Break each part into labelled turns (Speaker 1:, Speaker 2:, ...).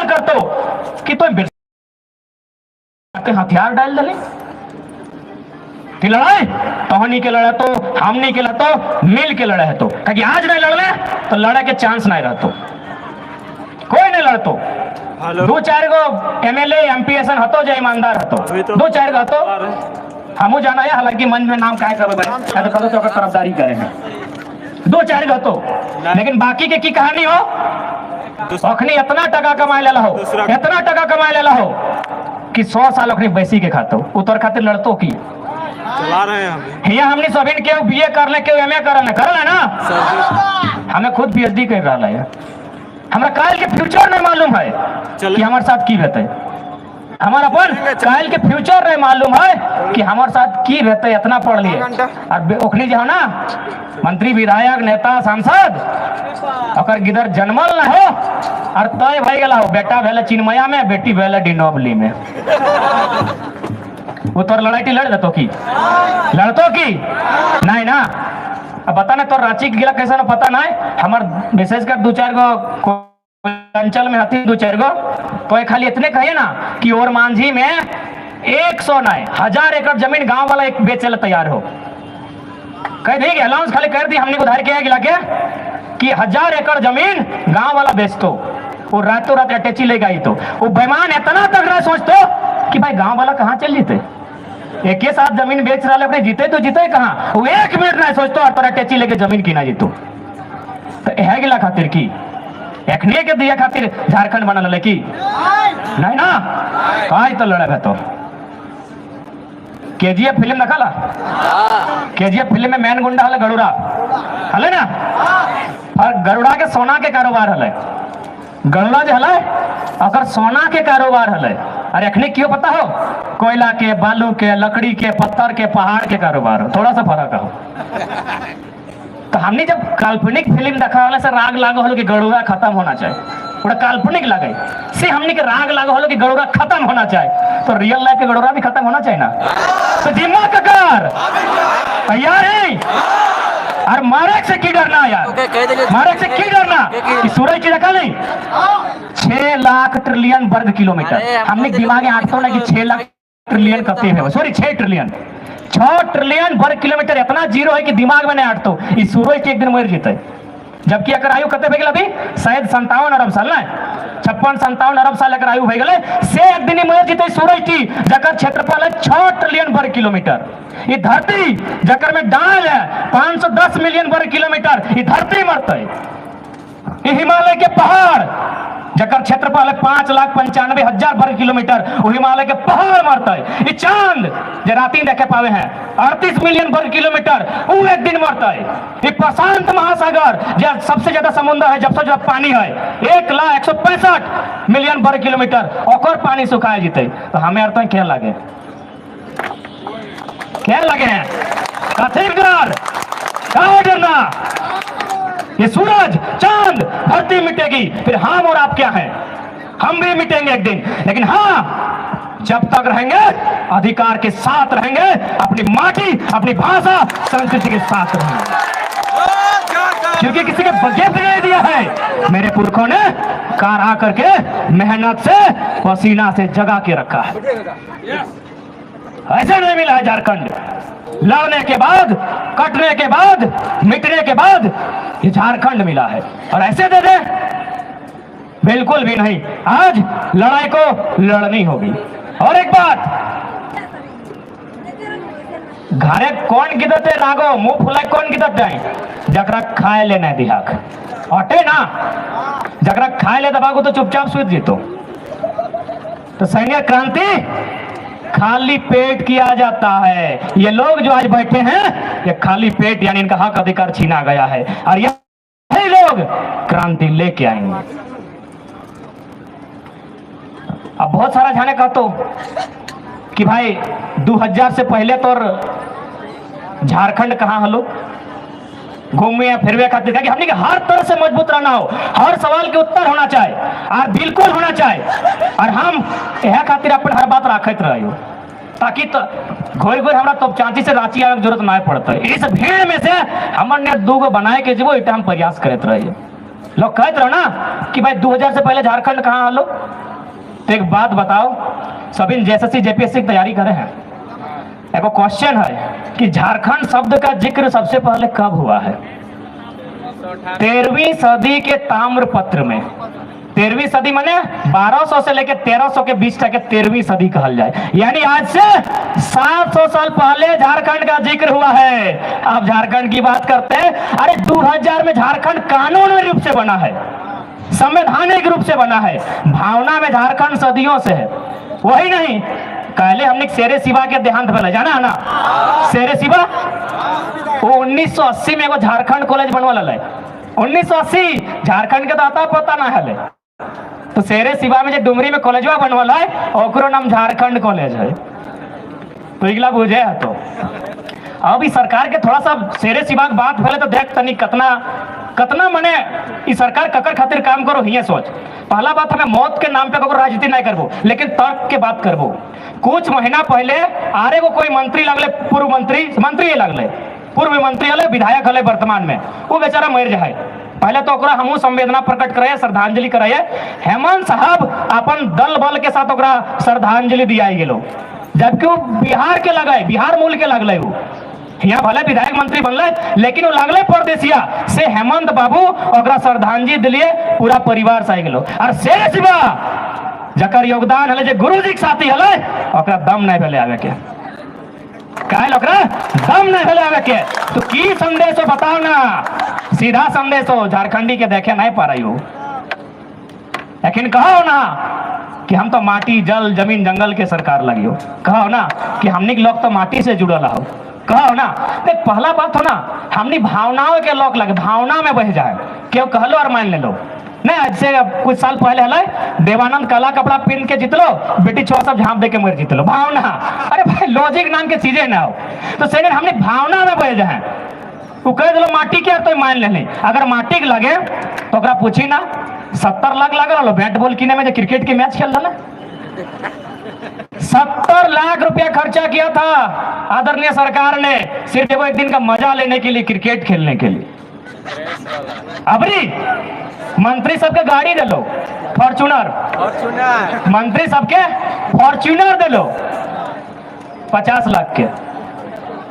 Speaker 1: करतो कि तो हथियार डाल दले कि लड़ाई तोहनी के लड़े तो हमनी के लड़तो मिल के लड़े है तो कि आज नहीं लड़ले तो लड़े के चांस नहीं रहतो, कोई नहीं लड़तो। दो चार गो एमएलए एमपी ऐसा हतो जो ईमानदार हतो, दो चार गो हतो हमू जाना है, हालांकि मन में नाम काहे करबे तो करो तो तरफदारी करे हैं, दो चार गो हतो, लेकिन बाकी के की कहानी हो अखनी इतना टका कमाए लेला हो, इतना टका कमाए लेला हो कि 100 साल अखनी बैसी के खातो उतर खातिर लड़तो की
Speaker 2: चला रहे हैं हम।
Speaker 1: यहाँ हमने सभी के बीए कर ले के एमए कर ले ना, हमें खुद पीएचडी कर रहा है, हमरा काल के फ्यूचर नहीं मालूम है कि हमारे साथ की रहते, हमारा अपन काल के फ्यूचर नहीं मालूम है कि हमारे साथ की रहते, इतना पढ़ लिए और ओखनी जो है ना मंत्री विधायक नेता सांसद अगर गिदर जन्मल ना हो और तय भाई गला हो, बेटा भेले चिन्मया में, बेटी भेले डिनोबली में, उतर लड़ाई लड़ देतो की लड़तो की नहीं ना। अब बता ना तो रांची गिला कैसा ना पता ना है, हमार विशेष कर दो चार गो अंचल में हती दो चार गो तो खाली इतने कहे ना कि और मांझी में 100 नहीं 1000 एकड़ जमीन गांव वाला एक बेचे तैयार हो, कह दी अलाउंस खाली कर दी हमने उधार किया गिला के कि 1000 एकड़ जमीन गांव वाला बेचतो, वो रातों रात अटैची ले गई तो वो बेईमान इतना तगड़ा सोचतो कि भाई गांव वाला कहाँ चल जीते, एक ही साथ जमीन बेच रहा अपने जीते तो जीते कहाँ, वो 1 मिनट नहीं सोचतो और पर अटैची लेके जमीन की ना जीतो, तो यह गिला खातिर की एखने के दिया खातिर झारखंड बना ले की नहीं ना, काय तो लड़े है तो केजीएफ फिल्म देखला, केजीएफ फिल्म में मैन गुंडा हले गरुड़ा हले ना, और गरुड़ा के सोना के कारोबार हले, गरुड़ा जो हले अगर सोना के कारोबार हले, अरे एखने क्यों पता हो कोयला के बालू के लकड़ी के पत्थर के पहाड़ के कारोबार हो, थोड़ा सा फर्क हो। तो हमने जब काल्पनिक फिल्म देखा वाले से राग लागो हलो कि गरुड़ा खत्म होना चाहिए, थोड़ा काल्पनिक लगे से हमने के राग लागो हलो कि गरुड़ा खत्म होना चाहिए, तो रियल लाइफ के गरुड़ा भी खत्म होना चाहिए ना, तो दिमाग का कार तैयार है और मारे से की डरना यार, मारे से की डरना कि सूरज की रखा नहीं 6 लाख ट्रिलियन वर्ग किलोमीटर, हमने दिमाग में आटतो ना कि 6 लाख ट्रिलियन कते है, सॉरी 6 ट्रिलियन 6 ट्रिलियन वर्ग किलोमीटर इतना जीरो है कि दिमाग में नहीं आटतो, इस सूरज के एक दिन मर जीते, जबकि अगर आयु कते भे अभी शायद 57 अरब साल ना 56-57 अरब साल अगर आयु भे से एक दिन मर जीते सूरज की जकर क्षेत्रफल है 6 ट्रिलियन वर्ग किलोमीटर, ये धरती जकर में डाल है 510 मिलियन वर्ग किलोमीटर, ये धरती मरते, ये हिमालय के पहाड़ जकर क्षेत्रफल है 5,95,000 वर्ग किलोमीटर, वो हिमालय के पहाड़ मरता है, ये चांद जो राती देखे पावे हैं 38 मिलियन वर्ग किलोमीटर, वो एक दिन मरता है, ये प्रशांत महासागर जो सबसे ज्यादा समुद्र है, जब से ज्यादा पानी है 1,165 मिलियन वर्ग किलोमीटर, और पानी सुखाए जीते, तो हमें अर्थ क्या लगे, क्या लगे हैं कथिर डरना, ये सूरज चांद धरती मिटेगी, फिर हम और आप क्या हैं, हम भी मिटेंगे एक दिन, लेकिन हाँ जब तक रहेंगे अधिकार के साथ रहेंगे, अपनी माटी अपनी भाषा संस्कृति के साथ रहेंगे, क्योंकि किसी के गिफ्ट नहीं दिया है, मेरे पुरखों ने कार करके मेहनत से पसीना से जगा के रखा है, ऐसे नहीं मिला है झारखंड, लड़ने के बाद कटने के बाद मिटने के बाद ये झारखंड मिला है, और ऐसे दे दे बिल्कुल भी नहीं, आज लड़ाई को लड़नी होगी। और एक बात घरे कौन गिदते नागो मुंह फुलाए कौन गिदते जकरा खाए ले नहीं दिहाक अटे ना, जकरा खाए ले दबागो तो चुपचाप सूत जीतो, तो सैन्य क्रांति खाली पेट किया जाता है, ये लोग जो आज बैठे हैं ये खाली पेट यानी इनका हक अधिकार छीना गया है, और यही लोग क्रांति लेके आएंगे। अब बहुत सारा जाने का तो कि भाई 2000 से पहले तो झारखंड कहाँ हलो घूमे फिरवे खातिर कि हमने हर तरह से मजबूत रहना हो, हर सवाल के उत्तर होना चाहिए और बिल्कुल होना चाहिए, और हम यह खातिर अपन हर बात रखत रहियो ताकि तो घोर घोर हमरा तो चांची से रांची आवे जरूरत ना पड़ता है, इस भीड़ में से हमने 2 गो बनाए के जो इटा हम प्रयास करते रहिए, लोग कहते रहो ना कि भाई 2000 से पहले झारखंड कहाँ हलो। तो एक बात बताओ, सभी जेएसएससी जेपीएससी की तैयारी करे हैं, एक क्वेश्चन है कि झारखंड शब्द का जिक्र सबसे पहले कब हुआ है? 13वीं सदी के ताम्रपत्र में। 13वीं सदी माने 1200 से लेकर 1300 के बीच तक 13वीं सदी कहल जाए, यानी आज से 700 साल पहले झारखंड का जिक्र हुआ है। आप झारखंड की बात करते हैं, अरे 2000 में झारखंड कानूनी रूप से बना है, संवैधानिक रूप से बना है, भावना में झारखंड सदियों से है। वही नहीं, पहले हमने शेरे शिवा के देहांत पहले जाना है ना, शेरे शिवा वो 1980 में एगो झारखंड कॉलेज बनवा है। 1980 झारखंड के तो आता पता ना है, तो शेरे शिवा में जो डुमरी में कॉलेजवा बनवा है ओकरो नाम झारखंड कॉलेज है। तो इगला बुझे है। तो अभी सरकार के थोड़ा सा शेरे शिवा की बात पहले तो देख तनी कतना मने इस सरकार ककर खातिर काम करो हिये सोच। पहला बात, हमें मौत के नाम पे कोई राजनीति नहीं करबो, लेकिन तर्क के बात करबो। कुछ महीना पहले आरे को कोई मंत्री लगले, पूर्व मंत्री लगले, पूर्व मंत्री हले, विधायक हले वर्तमान में, वो बेचारा मर जाए। पहले तो ओकरा हमू संवेदना प्रकट करे, श्रद्धांजलि करे। हेमंत साहब अपन दल बल के साथ ओकरा श्रद्धांजलि दिया गेलो, जबकि वो बिहार के लगे, बिहार मूल के लगले। वो यहाँ भले विधायक मंत्री बनले, लेकिन वो लगले परदेसिया से। हेमंत बाबू ओकरा श्रद्धांजलि दिलिए, पूरा परिवार से गेलो। और शेरे शिवा जकर योगदान हले, जे गुरुजी के साथी हले, ओकरा दम नहीं भेले आवे के, काहे ओकरा दम नहीं भेले आवे के। तो की संदेश हो बताओ ना, सीधा संदेश हो, झारखंडी के देखे नहीं पा रही हो। लेकिन कहो ना कि हम तो माटी जल जमीन जंगल के सरकार लगी हो, कहो ना कि हमनी के लोग तो माटी से जुड़ल हो, कहो ना। देख पहला बात हो ना, हमनी भावनाओं के लोग लगे, भावना में बह जाए, क्यों कहलो और मान ले लो। नहीं, आज से कुछ साल पहले हले देवानंद काला कपड़ा पहन के जीतलो, बेटी छुआ सब झाँप दे के मर जीतलो, भावना। अरे भाई लॉजिक नाम के चीजें ना हो। तो सेकंड हमने भावना में बह जाए, तू कह दिलो माटी के तो मान ले। अगर माटी के लगे तो ओकरा पूछी ना, 70 लाख लगे बैट बॉल किने में जो क्रिकेट के मैच खेल रहा, 70 लाख रुपया खर्चा किया था आदरणीय सरकार ने, सिर्फ एक दिन का मजा लेने के लिए, क्रिकेट खेलने के लिए। अबरी मंत्री सबके गाड़ी दे लो, फॉर्च्यूनर, मंत्री सबके फॉर्च्यूनर दे लो 50 लाख के।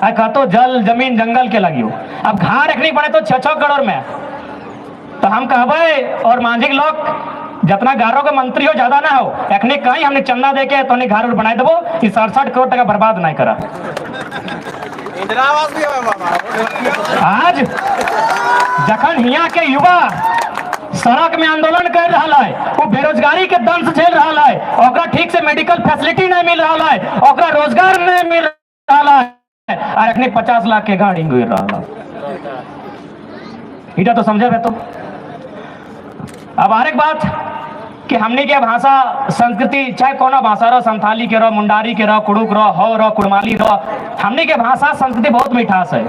Speaker 1: कहतो जल जमीन जंगल के लगी हो। अब घर रखनी पड़े तो 6-6 करोड़ में। तो हम कहबे और मांझिक लोग जितना गारों के मंत्री हो ज्यादा ना हो, एखने कहीं हमने चंदा दे के तो घर बना देवो, 67 करोड़ टका बर्बाद नहीं करा। आज जखन हिया के युवा सड़क में आंदोलन कर रहा है, वो बेरोजगारी के दंश झेल रहा है, ओकरा ठीक से मेडिकल फैसिलिटी नहीं मिल रहा है, ओकरा रोजगार नहीं मिल रहा है, और अखनी 50 लाख के गाड़ी गिर रहा है। इटा तो समझे तो। अब आरेक बात कि हमने के भाषा संस्कृति, चाहे कोना भाषा रहो, संथाली के रहो, मुंडारी के रहो, कुड़ुक रहो, हो रहो, कुड़माली रहो, हमने के भाषा संस्कृति बहुत मिठास है।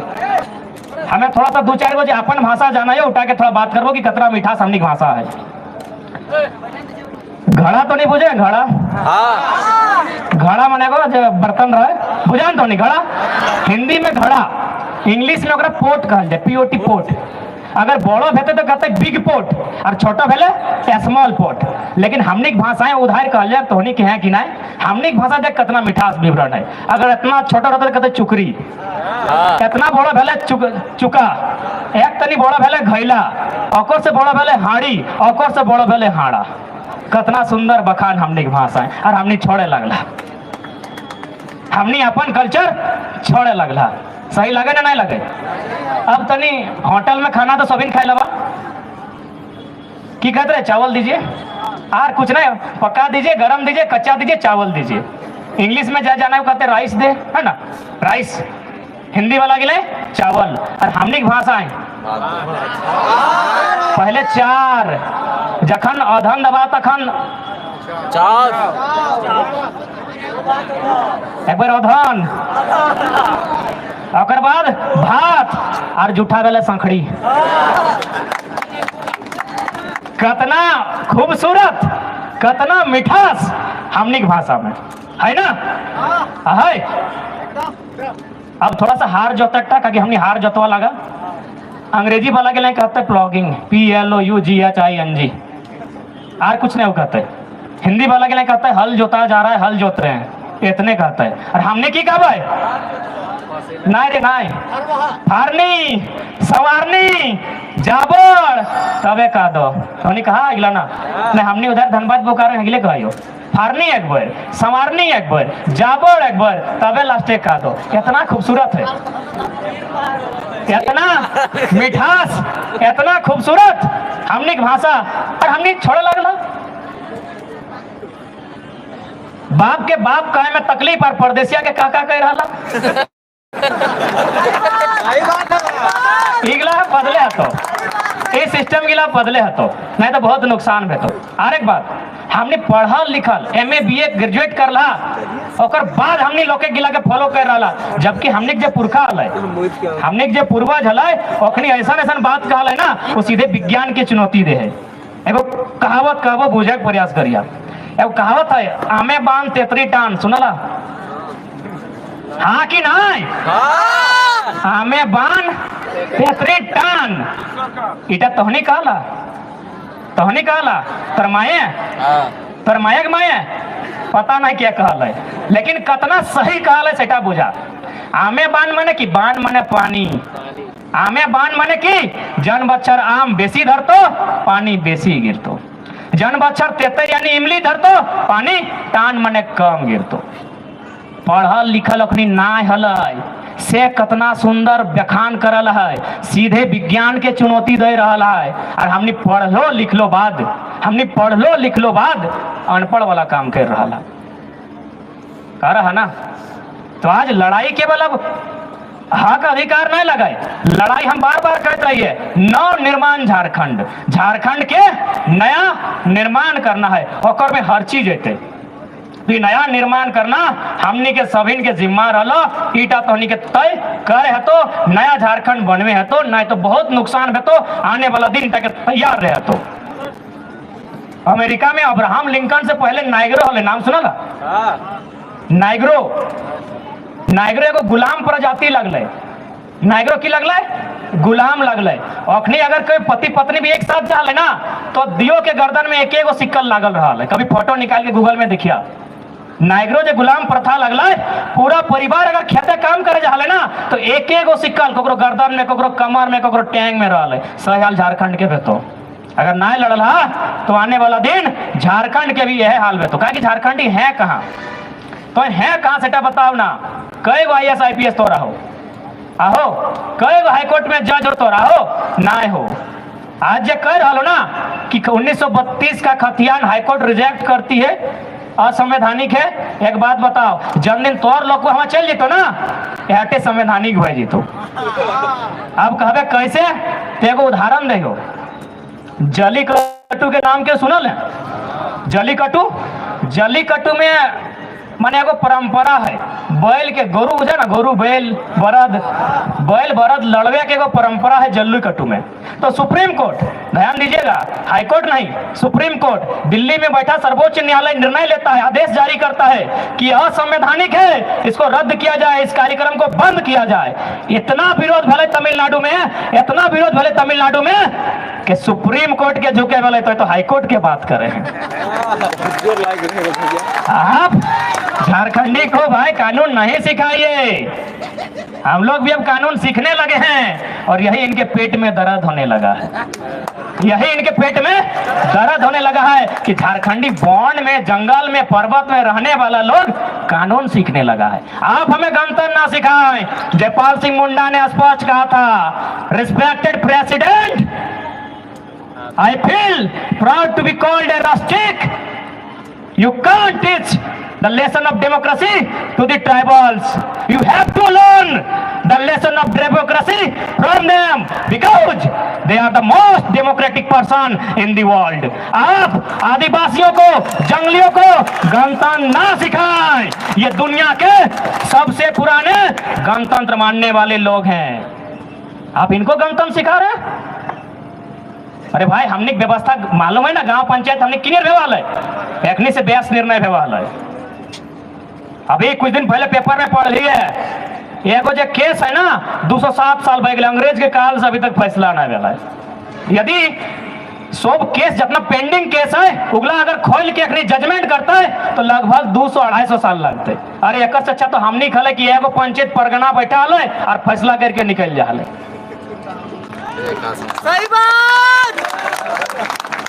Speaker 1: हमें थोड़ा सा 2-4 बजे अपन भाषा जाना है, उठा के थोड़ा बात करो कि कितना मिठास हमने की भाषा है। घड़ा तो नहीं बुझे, घड़ा घड़ा माने जो बर्तन रहे, बुझान तो नहीं घड़ा। हिंदी में घड़ा, इंग्लिश में ओकरा पोट कहल जाए, POT पोट। अगर बड़ो भेते तो कहते बिग पोट, और छोटा भेले स्मॉल पोट। लेकिन हमनी की भाषाएं उधार कहल जाए तो के हैं कि नहीं, हमनी की भाषा देख कितना मिठास विवरण है। अगर इतना छोटा रहता तो कहते चुकरी, इतना बड़ा भेले चुका, एक तनी बड़ा भेले घैला, ओकर से बड़ा भेले हाड़ी, ओकर से बड़ा भेले हाड़ा। कितना सुंदर बखान हमनी की भाषा, और हमनी छोड़े लगला, हमनी अपन कल्चर छोड़े लगला। सही लगे ना नहीं लगे? अब तनी होटल में खाना तो सभी खाए लगा, की कहते रहे चावल दीजिए, और कुछ नहीं, पका दीजिए, गरम दीजिए, कच्चा दीजिए, चावल दीजिए। इंग्लिश में जा जाना है कहते राइस दे, है ना, राइस। हिंदी वाला गिले चावल। और हमनी की भाषा है पहले 4, जखन अधन दबा तखन 4, एक बार अधन, और बाद भात, और जूठा बेले संखड़ी। कितना खूबसूरत, कितना मिठास हमनी की भाषा में है ना, है। अब थोड़ा सा हार जोतटा, क्योंकि हमने हार जोतवा लगा, अंग्रेजी वाला के लिए कहते हैं प्लॉगिंग, PLOUGHING, और कुछ नहीं वो कहते। हिंदी वाला के लिए कहता है हल जोता जा रहा है, हल जोत रहे हैं, इतने कहता है। और हमने की कहा भाई, नहीं रे नहीं, फारनी सवारनी जाबड़ तबे कह दो। हमने कहा अगला ना नहीं, हमने उधर धनबाद बोकारो अगले कहियो फारनी एक बार, संवारनी एक बार, जाबड़ एक बार, तबे लास्टे कह दो। कितना खूबसूरत है, इतना मिठास, इतना खूबसूरत हमने की भाषा। और हमने छोड़े लगला बाप के बाप कहे में तकलीफ और परदेसिया के काका कह रहा इगला बदले हतो, इस सिस्टम गिला बदले हतो, नहीं तो बहुत नुकसान भेतो। और एक बात, हमने पढ़ल लिखल MA BA ग्रेजुएट करला, और बाद हमने लोग के गिला के फॉलो कर रहा, जबकि हमने जो पुरखा हल, हमने जो पूर्वज हल, ओखनी ऐसा ऐसा बात कहल है ना, वो सीधे विज्ञान के चुनौती दे है। एगो कहावत कहबो बुझे के प्रयास करिया। एगो कहावत है, आमे बांध तेतरी टान, सुनला? हाँ कि नहीं? आमे बांध तेतरी टान, इटा तोहनी कहला, तोहनी कहला तरमाए, तरमाए के माए पता नहीं क्या कहल है, लेकिन कितना सही कहल है सेटा बुझा। आमे बांध माने कि बांध माने पानी, आमे बांध माने कि जन बच्चर आम बेसी धरतो पानी बेसी गिरतो, जन बच्चर तेतर यानी इमली धरतो पानी टान माने कम गिरतो। पढ़ल लिखल अखनी ना हलय से कितना सुंदर व्याख्यान करल है, सीधे विज्ञान के चुनौती दे रहा है। और हमने पढ़लो लिखलो बाद, हमने पढ़लो लिखलो बाद अनपढ़ वाला काम कर रहा है, कह रहा ना। तो आज लड़ाई केवल अब हक अधिकार नहीं लगाए, लड़ाई हम बार बार कहते रहिए, नव निर्माण झारखंड, झारखंड के नया निर्माण करना है, और में हर चीज अते नया निर्माण करना हमनी के सभी के जिम्मा रहा। ईटा तो हमनी के तय करे है तो नया झारखंड बनवे है तो, नहीं तो बहुत नुकसान है तो आने वाला दिन तक तैयार रहे तो। अमेरिका में अब्राहम लिंकन से पहले नाइग्रो हले, नाम सुना ला? नाइग्रो, नाइग्रो एगो गुलाम प्रजाति लगले। नाइग्रो की लगले? गुलाम लगले। अखनी अगर कोई पति पत्नी भी एक साथ चाहे ना, तो दियो के गर्दन में एक एगो सिक्कल लागल रहा है। कभी फोटो निकाल के गूगल में देखिया, नाइग्रो जो गुलाम प्रथा लगल, पूरा परिवार अगर खेते काम करे जाले ना, तो एक एगो सिक्कल ककरो गर्दन में, ककरो कमर में, ककरो टैंग में रहा है। सही झारखंड के भेतो अगर ना लड़ल हा, तो आने वाला दिन झारखंड के भी यह हाल भेतो। कहा कि झारखंडी है कहाँ, तो है कहाँ सेटा बताओ ना। कई गो IAS IPS तो रहो आहो, कई गो हाईकोर्ट में जज हो तो रहो ना हो। आज जे कह रहा ना कि 1932 का खतियान हाईकोर्ट रिजेक्ट करती है, असंवैधानिक है। एक बात बताओ, जन दिन तोर लोग को हमें चल जीतो ना, एहटे संवैधानिक हो जीतो। अब कहबे कैसे, तो एगो उदाहरण देखो, जलीकट्टू के नाम के सुनल है? जलीकट्टू, जलीकट्टू में माने एगो परंपरा है, बैल के गोरू है ना, गोरू बैल बरद, बैल बरद लड़वे के एगो परंपरा है जल्लीकट्टू में। तो सुप्रीम कोर्ट, ध्यान दीजिएगा, हाई कोर्ट नहीं, सुप्रीम कोर्ट दिल्ली में बैठा सर्वोच्च न्यायालय निर्णय लेता है, आदेश जारी करता है कि असंवैधानिक है, इसको रद्द किया जाए, इस कार्यक्रम को बंद किया जाए। इतना विरोध भले तमिलनाडु में, इतना विरोध भले तमिलनाडु में कि सुप्रीम कोर्ट के झुके वाले तो हाई कोर्ट के बात करें। आप झारखंडी को भाई कानून नहीं सिखाइए, हम लोग भी अब कानून सीखने लगे हैं, और यही इनके पेट में दर्द होने लगा है, यही इनके पेट में दर्द होने लगा है कि झारखंडी वन में, जंगल में, पर्वत में रहने वाला लोग कानून सीखने लगा है। आप हमें गणतंत्र ना सिखाएं। जयपाल सिंह मुंडा ने स्पष्ट कहा था, respected president, I feel proud to be called a rustic. You can't teach the lesson of democracy to the tribals. You have to learn the lesson of democracy from them because they are the most democratic person in the world. आप आदिवासियों को, जंगलियों को गणतंत्र ना सिखाएं। ये दुनिया के सबसे पुराने गणतंत्र मानने वाले लोग हैं, आप इनको गणतंत्र सिखा रहे हैं? अरे भाई, हमने व्यवस्था मालूम है ना, गांव पंचायत हमने किने व्यवहार है, एकनी से बेस निर्णय व्यवहार है। अभी कुछ दिन पहले पेपर में पढ़ ली है एगो जो केस है ना 207 साल बह गए, अंग्रेज के काल से अभी तक फैसला ना वाला है। यदि सब केस जितना पेंडिंग केस है उगला अगर खोल के अखनी जजमेंट करता है तो लगभग 200-250 साल लगते। अरे एक से अच्छा तो हम नहीं खले कि एगो पंचायत परगना बैठा है और फैसला करके निकल जा।
Speaker 3: सही बात।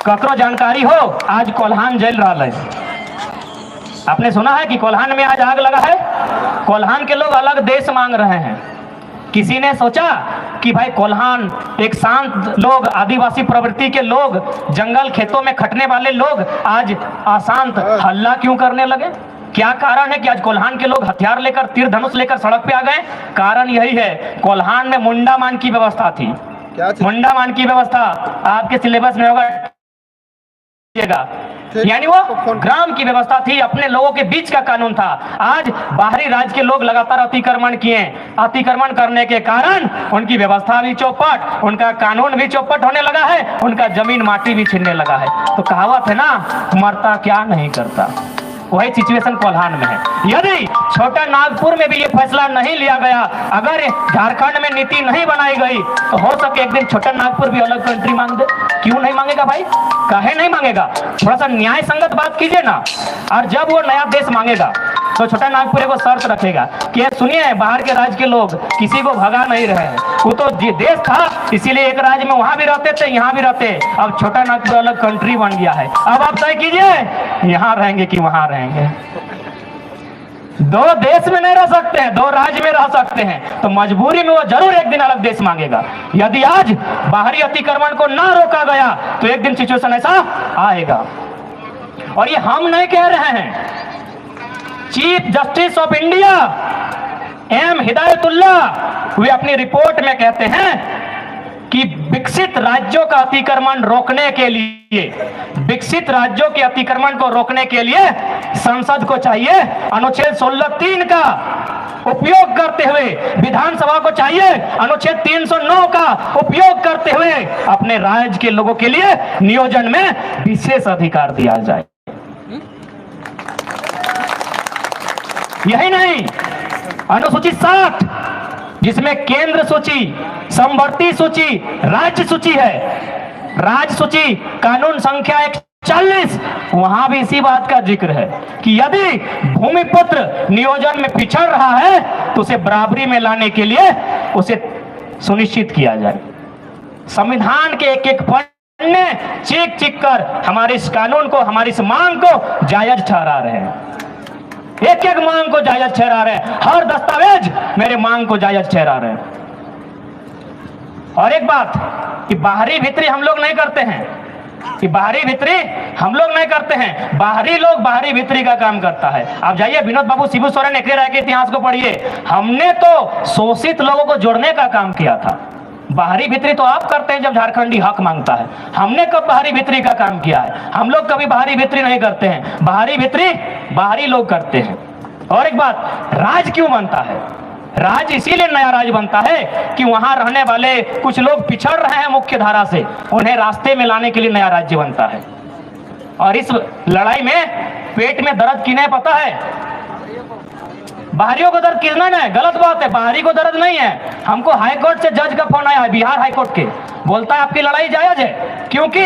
Speaker 1: ककरो जानकारी हो आज कोल्हान जल रहा है, आपने सुना है कि कोल्हान में आज आग लगा है। कोल्हान के लोग अलग देश मांग रहे हैं। किसी ने सोचा कि भाई कोल्हान एक शांत लोग, आदिवासी प्रवृत्ति के लोग, जंगल खेतों में खटने वाले लोग आज अशांत हल्ला क्यों करने लगे? क्या कारण है कि आज कोल्हान के लोग हथियार लेकर, तीर धनुष लेकर सड़क पे आ गए? कारण यही है, कोल्हान में मुंडा मान की व्यवस्था थी। मुंडा मान की व्यवस्था आपके सिलेबस में होगा, यानी वो ग्राम की व्यवस्था थी, अपने लोगों के बीच का कानून था। आज बाहरी राज्य के लोग लगातार अतिक्रमण किए, अतिक्रमण करने के कारण उनकी व्यवस्था भी चौपट, उनका कानून भी चौपट होने लगा है, उनका जमीन माटी भी छीनने लगा है। तो कहावत है ना, मरता क्या नहीं करता, वही सिचुएशन कोल्हान में है। यदि छोटा नागपुर में भी ये फैसला नहीं लिया गया, अगर झारखंड में नीति नहीं बनाई गई, तो हो सके एक दिन छोटा नागपुर भी अलग कंट्री मांग दे। क्यों नहीं मांगेगा भाई? काहे नहीं मांगेगा? थोड़ा सा न्याय संगत बात कीजिए ना। और जब वो नया देश मांगेगा तो छोटा नागपुर को शर्त रखेगा कि सुनिए, बाहर के राज्य के लोग किसी को भगा नहीं रहे हैं, वो तो देश था इसीलिए एक राज्य में वहां भी रहते थे, यहाँ भी रहते। अब छोटा नागपुर अलग कंट्री बन गया है, अब आप तय कीजिए यहाँ रहेंगे कि वहां रहेंगे। दो देश में नहीं रह सकते हैं, दो राज्य में रह सकते हैं, तो मजबूरी में वो जरूर एक दिन अलग देश मांगेगा। यदि आज बाहरी अतिक्रमण को ना रोका गया तो एक दिन सिचुएशन ऐसा आएगा। और ये हम नहीं कह रहे हैं, chief justice of India M Hidayatullah वे अपनी रिपोर्ट में कहते हैं कि विकसित राज्यों का अतिक्रमण रोकने के लिए, विकसित राज्यों के अतिक्रमण को रोकने के लिए संसद को चाहिए अनुच्छेद 16(3) का उपयोग करते हुए, विधानसभा को चाहिए अनुच्छेद 309 का उपयोग करते हुए अपने राज्य के लोगों के लिए नियोजन में विशेष अधिकार दिया जाए। यही नहीं, अनुसूची 60 जिसमें केंद्र सूची, समवर्ती सूची, राज्य सूची है, राज्य सूची कानून संख्या 140, वहां भी इसी बात का जिक्र है कि यदि भूमिपुत्र नियोजन में पिछड़ रहा है तो उसे बराबरी में लाने के लिए उसे सुनिश्चित किया जाए। संविधान के एक एक पन्ने चीख चीख कर हमारे इस कानून को, हमारी इस मांग को जायज ठहरा रहे हैं, एक एक मांग को जायज ठहरा रहे हैं, हर दस्तावेज मेरे मांग को जायज ठहरा रहे हैं। और एक बात कि बाहरी भीतरी हम लोग नहीं करते हैं, कि बाहरी भीतरी हम लोग नहीं करते हैं, बाहरी लोग बाहरी भीतरी का काम करता है। आप जाइए विनोद बाबू शिबू सोरेन एकरे राय के इतिहास को पढ़िए, हमने तो शोषित लोगों को जोड़ने का काम किया था। बाहरी भीतरी तो आप करते हैं जब झारखंडी हक मांगता है, हमने कब बाहरी भीतरी का काम किया है? हम लोग कभी बाहरी भीतरी नहीं करते हैं, बाहरी भीतरी बाहरी लोग करते हैं। और एक बात, राज क्यों बनता है? राज इसीलिए नया राज बनता है कि वहां रहने वाले कुछ लोग पिछड़ रहे हैं मुख्य धारा से, उन्हें रास्ते में लाने के लिए नया राज्य बनता है। और इस लड़ाई में पेट में दर्द किन्हें पता है? बाहरियों को दर्द कितना है? गलत बात है, बाहरी को दर्द नहीं है। हमको हाई कोर्ट से जज का फोन आया है, बिहार हाई कोर्ट के, बोलता है आपकी लड़ाई जायज है, क्योंकि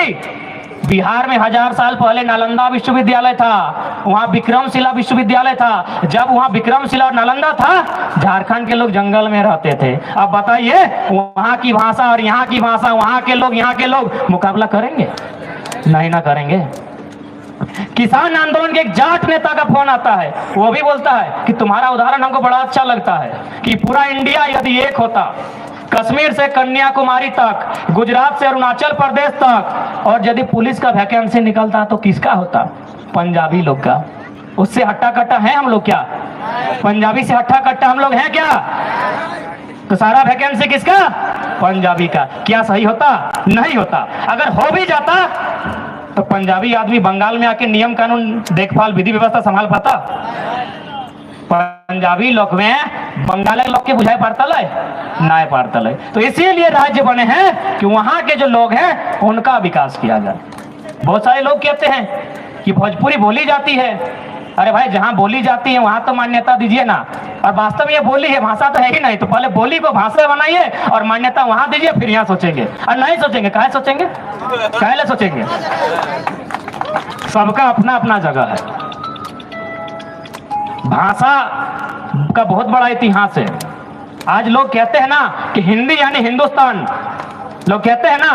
Speaker 1: बिहार में 1000 साल पहले नालंदा विश्वविद्यालय था, वहां विक्रमशिला विश्वविद्यालय था। जब वहां विक्रमशिला और नालंदा था, झारखंड के लोग जंगल में रहते थे। अब बताइए, वहां की भाषा और यहाँ की भाषा, वहां के लोग यहाँ के लोग मुकाबला करेंगे? नहीं ना करेंगे। किसान आंदोलन के एक जाट नेता का फोन आता है, वो भी बोलता है कि तुम्हारा उदाहरण हमको बड़ा अच्छा लगता है कि पूरा इंडिया यदि एक होता, कश्मीर से कन्याकुमारी तक, गुजरात से अरुणाचल प्रदेश तक, और यदि पुलिस का वैकेंसी निकलता तो किसका होता? पंजाबी लोग का। उससे हट्टा कट्टा है हम लोग क्या? पंजाबी से हट्टा कट्टा हम लोग हैं क्या? तो सारा वैकेंसी किसका? पंजाबी का। क्या सही होता? नहीं होता। अगर हो भी जाता तो पंजाबी आदमी बंगाल में आके नियम कानून, देखभाल, विधि व्यवस्था संभाल पाता? पंजाबी लोग में बंगाल के लोग के बुझाई पारतल है? नहीं पारतल है। तो इसीलिए राज्य बने हैं कि वहां के जो लोग हैं उनका विकास किया जाए। बहुत सारे लोग कहते हैं कि भोजपुरी बोली जाती है। अरे भाई, जहां बोली जाती है वहां तो मान्यता दीजिए ना। और वास्तव में ये बोली है, भाषा तो है ही नहीं। तो पहले बोली को भाषा बनाइए और मान्यता वहां दीजिए, फिर यहाँ सोचेंगे। और नहीं सोचेंगे, काहे सोचेंगे, काहे सोचेंगे? सबका अपना अपना जगह है। भाषा का बहुत बड़ा इतिहास है। आज लोग कहते हैं ना कि हिंदी यानी हिंदुस्तान, लोग कहते हैं ना,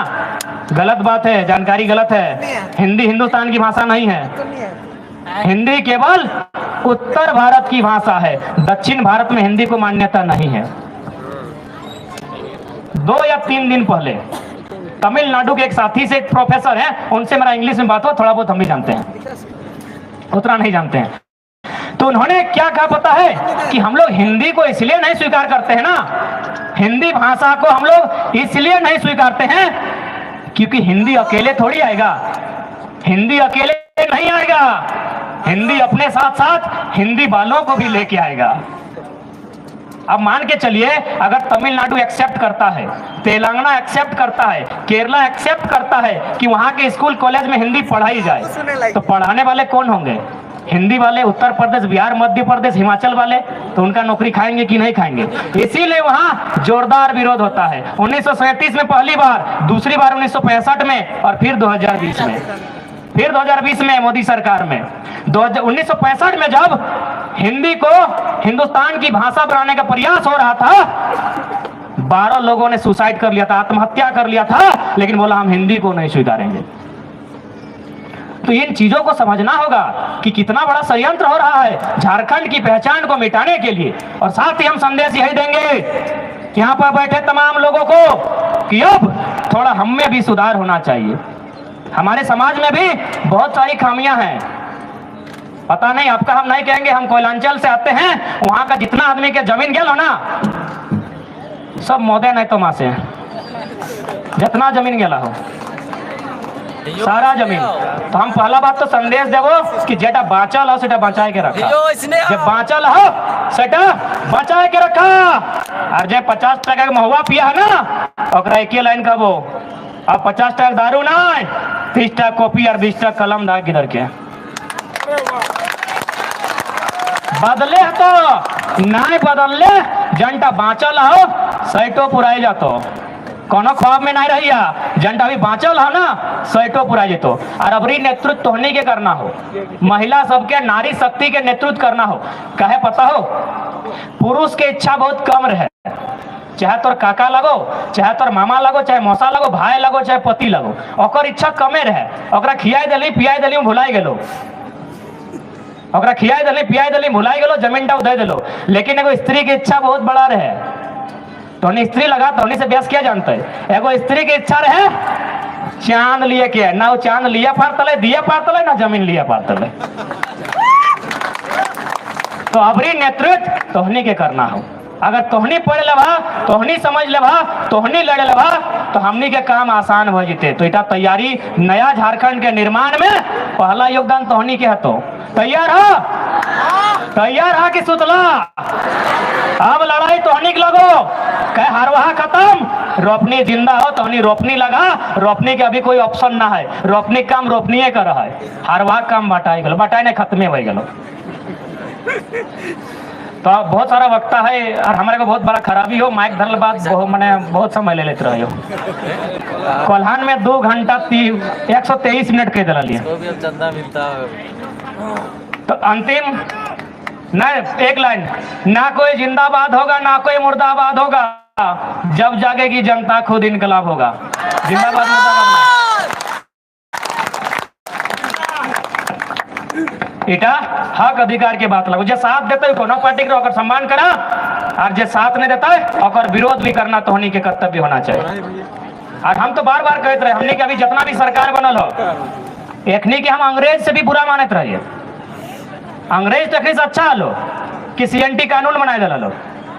Speaker 1: गलत बात है, जानकारी गलत है। हिंदी हिंदुस्तान की भाषा नहीं है। हिंदी केवल उत्तर भारत की भाषा है, दक्षिण भारत में हिंदी को मान्यता नहीं है। 2 या 3 दिन पहले तमिलनाडु के एक साथी से, एक प्रोफेसर हैं, उनसे मेरा इंग्लिश में बात हुआ, थोड़ा बहुत हम भी जानते हैं, उतना नहीं जानते हैं। तो उन्होंने क्या कहा पता है कि हम लोग हिंदी को इसलिए नहीं स्वीकार करते हैं ना, हिंदी भाषा को हम लोग इसलिए नहीं स्वीकारते हैं क्योंकि हिंदी अकेले थोड़ी आएगा, हिंदी अकेले नहीं आएगा, हिंदी अपने साथ साथ हिंदी वालों को भी लेके आएगा। अब मान के चलिए, अगर तमिलनाडु एक्सेप्ट करता है, तेलंगाना एक्सेप्ट करता है, केरला एक्सेप्ट करता है कि वहां के स्कूल कॉलेज में हिंदी पढ़ाई जाए, तो पढ़ाने वाले कौन होंगे? हिंदी वाले। उत्तर प्रदेश, बिहार, मध्य प्रदेश, हिमाचल वाले, तो उनका नौकरी खाएंगे कि नहीं खाएंगे? इसीलिए वहां जोरदार विरोध होता है। 1937 में पहली बार, दूसरी बार 1965 में, और फिर 2020 में, फिर 2020 में मोदी सरकार में। 1965 में जब हिंदी को हिंदुस्तान की भाषा बनाने का प्रयास हो रहा था, 12 लोगों ने सुसाइड कर लिया था, आत्महत्या कर लिया था, लेकिन बोला हम हिंदी को नहीं स्वीकारेंगे। तो इन चीजों को समझना होगा कि कितना बड़ा षड्यंत्र हो रहा है झारखंड की पहचान को मिटाने के लिए। और साथ ही हम संदेश यही देंगे यहाँ पर बैठे तमाम लोगों को कि अब थोड़ा हम में भी सुधार होना चाहिए। हमारे समाज में भी बहुत सारी खामियां हैं, पता नहीं आपका हम नहीं कहेंगे। हम कोयलांचल से आते हैं, वहां का जितना आदमी के जमीन गेल हो ना, सब मोदे नहीं तो माँ से, जितना जमीन गेला हो सारा जमीन। तो हम पहला बात तो संदेश देवो कि जेटा बाँचल हो सेटा बचाए के रखा, जब बाँचल हो सेटा बचाए के रखा। और जे 50 टका के महुआ पिया है ना, ओकरा एक लाइन कहबो, अब 50 टका दारू ना, 30 टका कॉपी और 20 टका कलम दा किधर के बदले तो नहीं बदलले, जनता बाँचल हो सैटो पुराई जातो, कोनो ख्वाब में नहीं रहिया। जनता भी बाँचल हो ना, सैटो पुरा जेतो। और अबरी नेतृत्व तोहनी के करना हो, महिला सबके, नारी शक्ति के नेतृत्व करना हो। कहे पता हो, पुरुष के इच्छा बहुत कम रहे, चाहे तोर काका लगो, चाहे तोर मामा लगो, चाहे मौसा लगो, भाई लगो, चाहे पति लगो, ओकर इच्छा कमे रहे। ओकरा खियाई देली, पियाई देली, भुलाई गेलो, ओकरा खियाई देली, पियाई देली, भुलाई गेलो, जमीन टा दे देलो। लेकिन एगो स्त्री की इच्छा बहुत बड़ा रहे, तो स्त्री लगा, तो से ब्यास क्या जानते है? एगो स्त्री की इच्छा रहे चांद लिए के, ना वो चांद लिया पारतले, दिया पारतले, ना जमीन लिया पारतले। तो अबरी नेतृत्व तोहनी के करना हो। अगर तोहनी पढ़ लेबा, तोहनी समझ लेबा, तोहनी लड़ लेबा, तो हमनी के काम आसान हो जीते। तो इटा तैयारी नया झारखंड के निर्माण में पहला योगदान तोहनी के हतो। तैयार हो? तैयार हो कि सुतला? अब लड़ाई तोहनी के लगो, कहे हरवाहा खत्म, रोपनी जिंदा हो, तोहनी रोपनी लगा। रोपनी के अभी कोई ऑप्शन ना है, रोपनी काम रोपनी कर रहा है, हरवाहा काम बटाई गलो, बटाई नहीं खत्मे हो गलो। तो बहुत सारा वक्ता है और हमारे को बहुत बड़ा खराबी हो, माइक धरल बात मैंने बहुत समय ले लेते रहे हो। कोल्हान में 2 घंटा 123 मिनट कह दिला लिया,
Speaker 2: चंदा मिलता है।
Speaker 1: तो अंतिम नहीं, एक लाइन, ना कोई जिंदाबाद होगा ना कोई मुर्दाबाद होगा, जब जागेगी जनता खुद इनकलाब होगा। जिंदाबाद मुर्दाबाद इटा हक अधिकार के बात लगो। जे साथ देते कोनो पार्टी के सम्मान करा, और जे साथ नहीं देता है और विरोध भी करना तो होनी के कर्तव्य होना चाहिए। और हम तो बार बार कहते रहे, हमने के अभी जितना भी सरकार बनल हो, एखनी के हम अंग्रेज से भी बुरा मानत रहिए। अंग्रेज तक से अच्छा हलो कि CNT कानून बनाए दिलो,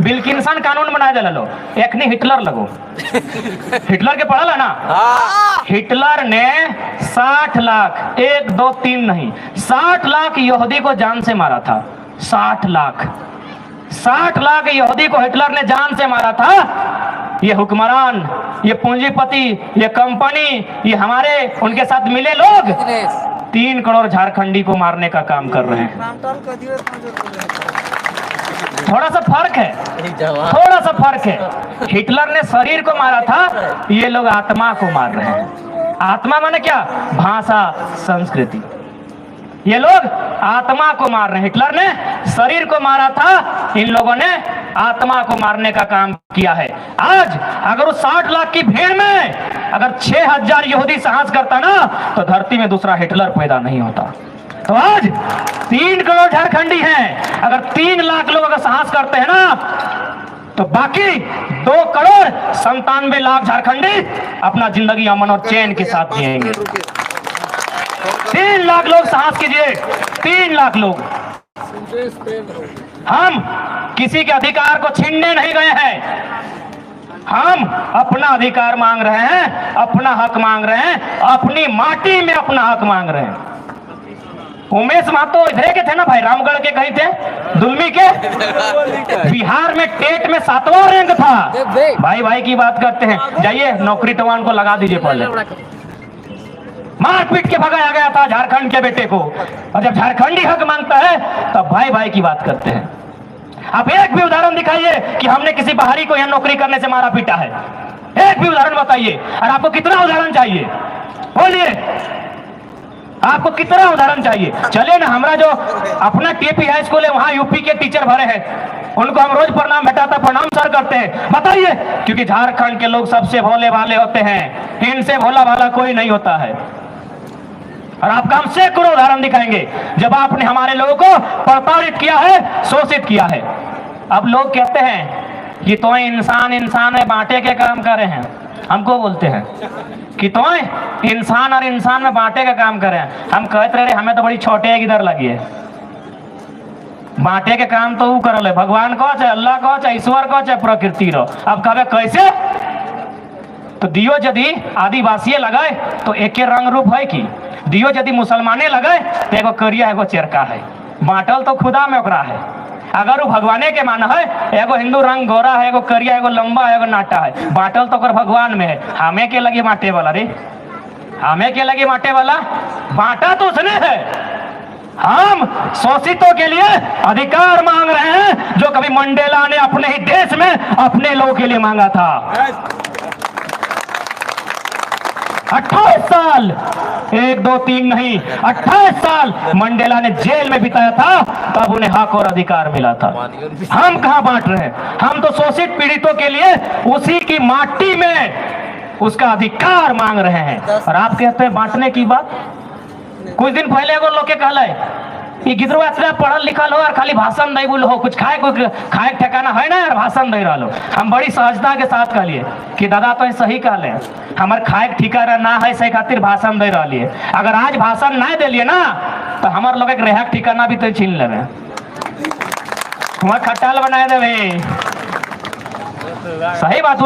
Speaker 1: विल्किंसन कानून बनाए दिलो, एखनी हिटलर लगो। हिटलर के पढ़ल है ना? हिटलर ने 60 लाख, 1 2 3 नहीं, 60 लाख यहूदी को जान से मारा था। 60 लाख यहूदी को हिटलर ने जान से मारा था। ये हुक्मरान, ये पूंजीपति, ये कंपनी, ये हमारे उनके साथ मिले लोग 3 करोड़ झारखंडी को मारने का काम कर रहे हैं। थोड़ा सा फर्क है, थोड़ा सा फर्क है। हिटलर ने शरीर को मारा था, ये लोग आत्मा को मार रहे हैं। आत्मा माने क्या? भाषा, संस्कृति। ये लोग आत्मा को मार रहे हैं। हिटलर ने शरीर को मारा था, इन लोगों ने आत्मा को मारने का काम किया है। आज अगर उस 60 लाख की भीड़ में अगर 6000 यहूदी साहस करता ना, तो धरती में दूसरा हिटलर पैदा नहीं होता। तो आज 3 करोड़ झारखंडी हैं, अगर 3 लाख लोग अगर साहस करते हैं ना, तो बाकी 2 करोड़ 97 लाख झारखंडी अपना जिंदगी अमन और चैन के साथ जिएंगे। 3 लाख लोग साहस कीजिए, 3 लाख लोग। हम किसी के अधिकार को छीनने नहीं गए हैं, हम अपना अधिकार मांग रहे हैं, अपना हक मांग रहे हैं, अपनी माटी में अपना हक मांग रहे हैं। उमेश महतो इधर के थे ना भाई, रामगढ़ के कहीं थे, दुलमी के। बिहार में टेट में 7वां रैंक था। भाई भाई की बात करते हैं, जाइए नौकरी तो उनको लगा दीजिए। पहले मारपीट के भगाया गया था झारखंड के बेटे को, और जब झारखंडी हक मांगता है तब भाई भाई की बात करते हैं। आप एक भी उदाहरण दिखाइए कि हमने किसी बाहरी को यहाँ नौकरी करने से मारा पीटा है, एक भी उदाहरण बताइए। और आपको कितना उदाहरण चाहिए, बोलिए, आपको कितना उदाहरण चाहिए? चलिए ना, हमारा जो अपना टीपी हाई स्कूल है, वहां यूपी के टीचर भरे हैं, उनको हम रोज प्रणाम भेटाता, प्रणाम सर करते हैं। बताइए, क्योंकि झारखंड के लोग सबसे भोले भाले होते हैं, इनसे भोला भाला कोई नहीं होता है। और आपका हम सैकड़ों उदाहरण दिखाएंगे जब आपने हमारे लोगों को प्रताड़ित किया है, शोषित किया है। अब लोग कहते हैं कि तो इंसान इंसान है, बांटे के काम कर रहे हैं। हमको बोलते हैं कि तो इंसान और इंसान में बांटे का काम कर रहे हैं। हम कहते रहे हमें तो बड़ी छोटे इधर लगी है, बांटे के काम तो वो करल है, भगवान को चाहे अल्लाह को चाहे ईश्वर को चाहे प्रकृति रो। अब कहे कैसे? तो दियो यदि आदिवासी लगाए तो एक रंग रूप है कि दियो यदि मुसलमाने लगाए तो एगो करिया एगो चेरका है। बांटल तो खुदा में ओकरा है। अगर वो भगवाने के मान है, एगो हिंदू रंग गोरा है, एगो करिया, एगो लंबा है, एगो नाटा है। बांटल तो भगवान में है। हमें के लगी बांटे वाला रे, हमें के लगी बांटे वाला? बांटा तो उसने है। हम शोषितों के लिए अधिकार मांग रहे हैं, जो कभी मंडेला ने अपने ही देश में अपने लोगों के लिए मांगा था। 28 साल, 1 2 3 नहीं, 28 साल मंडेला ने जेल में बिताया था, तब उन्हें हक और अधिकार मिला था। हम कहां बांट रहे हैं? हम तो शोषित पीड़ितों के लिए उसी की माटी में उसका अधिकार मांग रहे हैं, और आप कहते हैं बांटने की बात। कुछ दिन पहले एगो लोग के कहले कि गिदरो इतना पढ़ल लिखल हो और खाली भाषण दे बोल हो, कुछ खाए ठिकाना है ना यार, भाषण दे रहा। हम बड़ी सहजता के साथ कहलिए कि दादा तो सही कहले, हमारे खाए ठिकाना ना है, से खातिर भाषण दे रही है। अगर आज भाषण ना दिलिए ना, तो हमारे लोग रह ठिकाना भी तो छीन लेवे, तुम्हारा खटाल बनाए देवे। सही बात,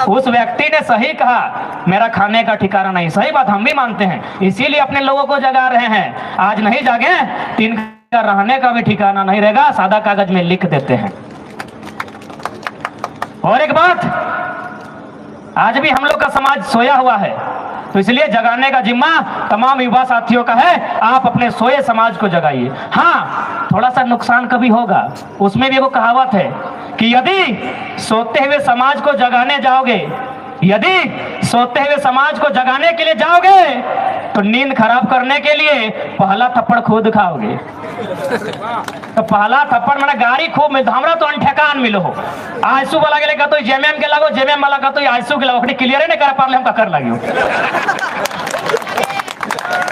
Speaker 1: उस व्यक्ति ने सही कहा, मेरा खाने का ठिकाना नहीं। सही बात, हम भी मानते हैं, इसीलिए अपने लोगों को जगा रहे हैं। आज नहीं जागे, इनका रहने का भी ठिकाना नहीं रहेगा, सादा कागज में लिख देते हैं। और एक बात, आज भी हम लोग का समाज सोया हुआ है, तो इसलिए जगाने का जिम्मा तमाम युवा साथियों का है। आप अपने सोए समाज को जगाइए। हाँ, थोड़ा सा नुकसान कभी होगा, उसमें भी वो कहावत है कि यदि सोते हुए समाज को जगाने जाओगे, यदि सोते हुए समाज को जगाने के लिए जाओगे, तो नींद खराब करने के लिए पहला थप्पड़ खुद खाओगे। तो पहला थप्पड़ मैंने गाड़ी खूब मिलता, हमरा तो अनठेकान मिलो हो। आयसू वाला के तो जेएमएम के लगो, जेएमएम वाला का तो आयसू के लगो, क्लियर नहीं कर पा रहे, हम कर लगे।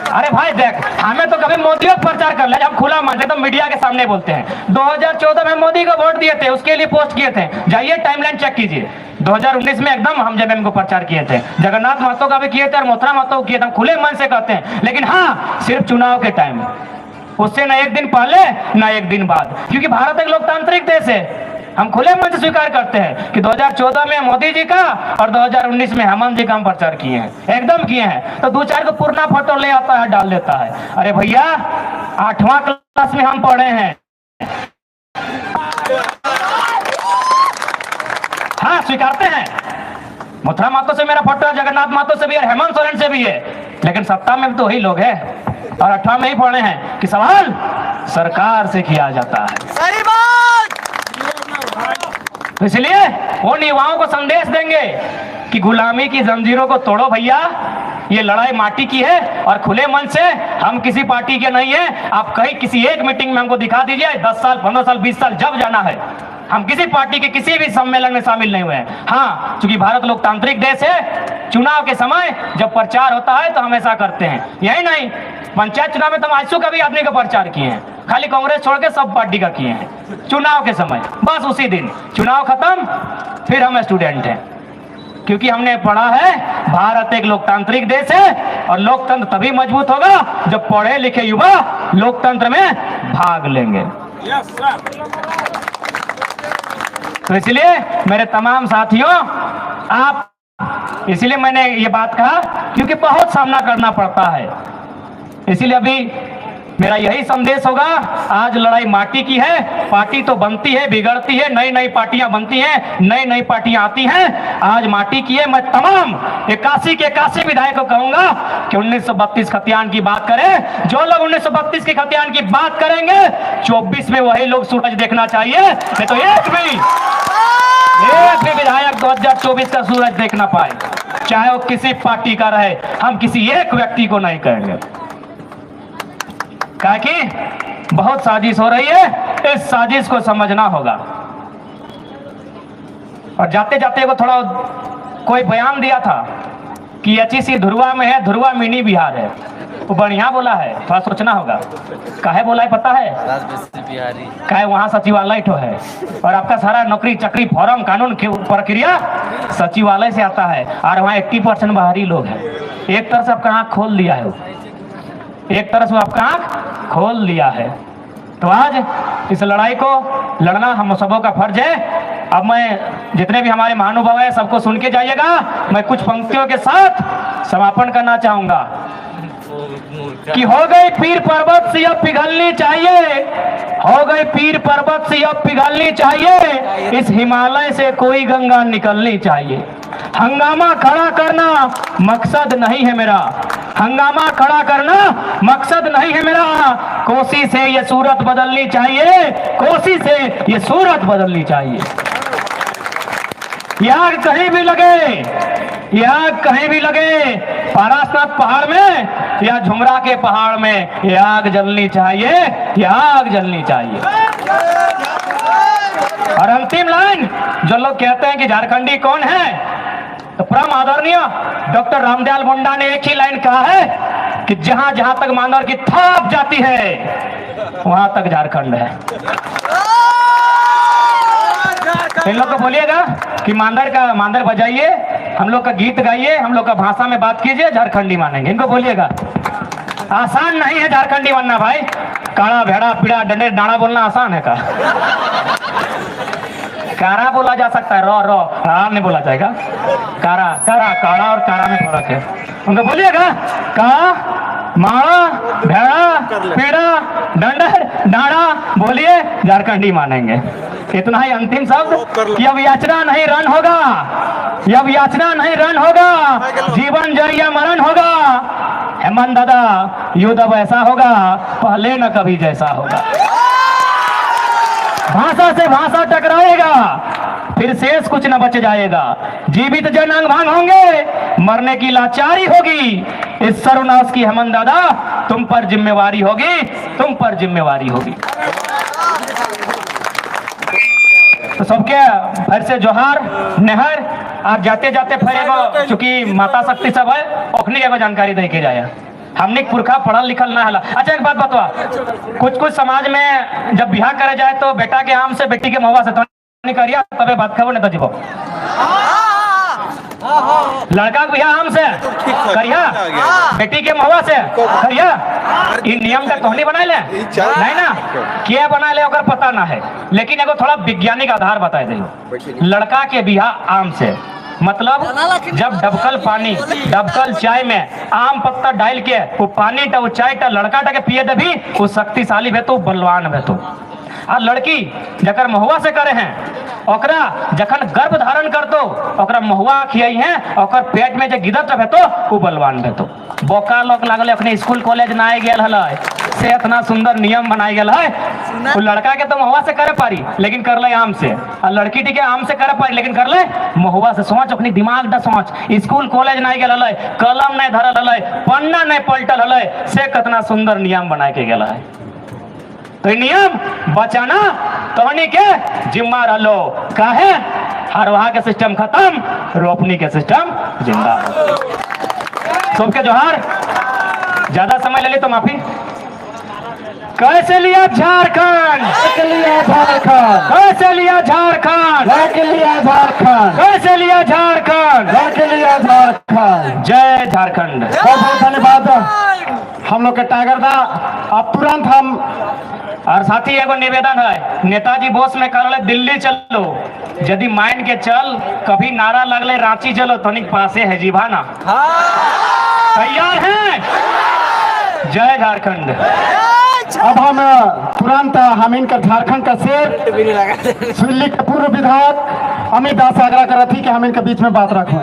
Speaker 1: अरे भाई देख, हमें तो कभी मोदी का प्रचार कर ले, हम खुला मानते तो मीडिया के सामने बोलते हैं। 2014 में मोदी को वोट दिए थे, उसके लिए पोस्ट किए थे, जाइए टाइमलाइन चेक कीजिए। 2019 में एकदम हम जेएमएम को प्रचार किए थे, जगन्नाथ महतो का भी किए थे और मोथरा महतो को किए थे, खुले मन से कहते हैं। लेकिन हाँ, सिर्फ चुनाव के टाइम, उससे ना एक दिन पहले ना एक दिन बाद, क्योंकि भारत एक लोकतांत्रिक देश है। हम खुले मन से स्वीकार करते हैं कि 2014 में मोदी जी का और 2019 में हेमंत जी का हम प्रचार किए हैं, एकदम किए हैं। तो 2-4 को पुराना फोटो ले आता है, डाल देता है। अरे भैया, 8वां क्लास में हम पढ़े हैं। हाँ, स्वीकारते हैं, मथुरा महतो से मेरा फोटो है, जगन्नाथ महतो से भी है, हेमंत सोरेन से भी है, लेकिन सत्ता में भी तो वही लोग हैं और 8वां में ही पढ़े हैं कि सवाल सरकार से किया जाता है।
Speaker 3: सही बात।
Speaker 1: तो इसलिए उन युवाओं को संदेश देंगे कि गुलामी की जंजीरों को तोड़ो भैया, ये लड़ाई माटी की है और खुले मन से हम किसी पार्टी के नहीं है। आप कहीं किसी एक मीटिंग में हमको दिखा दीजिए, 10 साल 15 साल 20 साल जब जाना है, हम किसी पार्टी के किसी भी सम्मेलन में शामिल नहीं हुए हैं। हाँ, चूंकि भारत लोकतांत्रिक देश है, चुनाव के समय जब प्रचार होता है तो हम ऐसा करते हैं। यही नहीं, पंचायत चुनाव में तो हम आजसू का भी आदमी का प्रचार किए हैं, खाली कांग्रेस छोड़ के सब पार्टी का किए हैं। चुनाव के समय बस उसी दिन चुनाव खत्म, फिर हम स्टूडेंट हैं, क्योंकि हमने पढ़ा है भारत एक लोकतांत्रिक देश है और लोकतंत्र तभी मजबूत होगा जब पढ़े लिखे युवा लोकतंत्र में भाग लेंगे। तो इसलिए मेरे तमाम साथियों, आप, इसलिए मैंने ये बात कहा क्योंकि बहुत सामना करना पड़ता है। इसीलिए अभी मेरा यही संदेश होगा, आज लड़ाई माटी की है। पार्टी तो बनती है, बिगड़ती है, नई नई पार्टियां बनती हैं, नई नई पार्टियां आती हैं। आज माटी की है। मैं तमाम 81 के 81 विधायक को कहूंगा कि 1932 खतियान की बात करें। जो लोग 1932 के खतियान की बात करेंगे, 24 में वही लोग सूरज देखना चाहिए। नहीं तो एक भी विधायक 2024 का सूरज देख ना पाए, चाहे वो किसी पार्टी का रहे। हम किसी एक व्यक्ति को नहीं कहेंगे, कहा कि बहुत साजिश हो रही है, इस साजिश को समझना होगा। और जाते जाते को थोड़ा कोई बयान दिया था कि एचईसी धुरवा में है, धुरवा मिनी बिहार है, वो बढ़िया बोला है, थोड़ा सोचना होगा। काहे बोला है पता है? बिहारी काहे, वहां सचिवालय तो है और आपका सारा नौकरी चक्री फॉर्म कानून की प्रक्रिया सचिवालय से आता है, और वहाँ 80% बाहरी लोग हैं। एक तरह से आपका आंख खोल दिया है, एक तरह से आपका आंख खोल लिया है। तो आज इस लड़ाई को लड़ना हम सबों का फर्ज है। अब मैं, जितने भी हमारे महानुभाव हैं, सबको सुन के जाइएगा। मैं कुछ पंक्तियों के साथ समापन करना चाहूंगा कि हो गई पीर पर्वत से अब पिघलनी चाहिए, हो गई पीर पर्वत से अब पिघलनी चाहिए, इस हिमालय से कोई गंगा निकलनी चाहिए। हंगामा खड़ा करना मकसद नहीं है मेरा, हंगामा खड़ा करना मकसद नहीं है मेरा। कोशिश से ये सूरत बदलनी चाहिए, कोशिश से ये सूरत बदलनी चाहिए। आग कहीं भी लगे, आग कहीं भी लगे, पारासनाथ पहाड़ में या झुमरा के पहाड़ में, ये आग जलनी चाहिए, ये आग जलनी चाहिए। और अंतिम लाइन, जो लोग कहते हैं कि झारखंडी कौन है, तो परम आदरणीय डॉक्टर रामदयाल मुंडा ने एक ही लाइन कहा है कि जहां जहां तक मानव की थाप जाती है वहां तक झारखंड है। इन लोग को बोलिएगा कि मांदर बजाइए, हम लोग का गीत गाइए, हम लोग का भाषा में बात कीजिए, झारखंडी मानेंगे। इनको बोलिएगा, आसान नहीं है झारखंडी बनना भाई। काड़ा भेड़ा पीड़ा डंडे डाड़ा बोलना आसान है का? कारा बोला जा सकता है, रो हाँ नहीं बोला जाएगा। कारा कारा काड़ा और कारा में फर्क है। उनको बोलिएगा का माड़ा भेड़ा पेड़ा डंडर डाड़ा, बोलिए, झारखंडी मानेंगे। इतना ही अंतिम शब्द, अब याचना नहीं रन होगा, अब याचना नहीं रन होगा, जीवन जरिया मरण होगा। हेमंत दादा, युद्ध अब ऐसा होगा, पहले न कभी जैसा होगा। भाषा से भाषा टकराएगा, फिर शेष कुछ न बच जाएगा। जीवित जन अंग भांग होंगे, मरने की लाचारी होगी। इस सर्वनाश की हेमंत दादा तुम पर जिम्मेवारी होगी, तुम पर जिम्मेवारी होगी। तो सबके फिर से जोहार नेहर। आप जाते जाते फिर एगो, चूंकि माता शक्ति सब है, ओखनी एगो जानकारी दे के जाया। हमने पुरखा पढ़ल लिखल ना हला। अच्छा एक बात बतवा, कुछ समाज में जब बिहार करे जाए तो बेटा के आम से बेटी के महुआ से तो नहीं करिया, तबे बात खबर नहीं तो जीवो। लड़का बिहार आम से करिया, बेटी के महुआ से करिया। इन नियम का तोहनी बनाए ले नहीं ना, क्या बनाए ले ओकर पता ना है, लेकिन एगो थोड़ा वैज्ञानिक आधार बताए दे। लड़का के बिहार आम से मतलब जब डबकल पानी, डबकल चाय में आम पत्ता डाल के वो पानी टा वो चाय टा लड़का टा के पिए देभी, वो शक्तिशाली भेतो, बलवान भेतो। आ लड़की जकर महुआ से करे हैं, ओकरा जखन गर्भ धारण कर दो, ओकरा महुआ खियाई हैं, ओकर पेट में जो गिदत भेतो वो बलवान भेतो। बोका लोग लागले अपने स्कूल कॉलेज ना आए गेल हलै, से इतना सुंदर नियम बनाई गया है। वो लड़का के तो महुआ से करे पारी लेकिन कर ले आम से, और लड़की ठीक है आम से करे पारी लेकिन कर ले महुआ से। सोच अपनी दिमाग दा सोच, स्कूल कॉलेज नहीं गेल है, कलम नहीं धरल है, पन्ना नहीं पलटल है, से कितना सुंदर नियम बना के गेला है। तो ये नियम बचाना तोहनी के जिम्मा रहो। काहे हरवाहा के सिस्टम खत्म, रोपनी के सिस्टम जिंदा। सबके जोहार, ज्यादा समय ले ली तो माफी। कैसे लिया झारखंड, कैसे लिया झारखंड, कैसे लिया झारखंड, कैसे लिया झारखंड, कैसे लिया झारखंड, कैसे लिया झारखंड। जय झारखंड।
Speaker 3: बहुत बहुत धन्यवाद हम लोग के टाइगर दा। अब तुरंत हम
Speaker 1: और साथी एगो निवेदन है, नेताजी बोस में कर ले दिल्ली चलो, यदि माइंड के चल कभी नारा लगले रांची चलो तो पासे है जीवाना। तैयार है? जय झारखंड।
Speaker 3: अब हम तुरंत हम इनका झारखंड का शेर दिल्ली के पूर्व विधायक अमित दास आग्रह कर रही कि हम इनके बीच में बात रखें।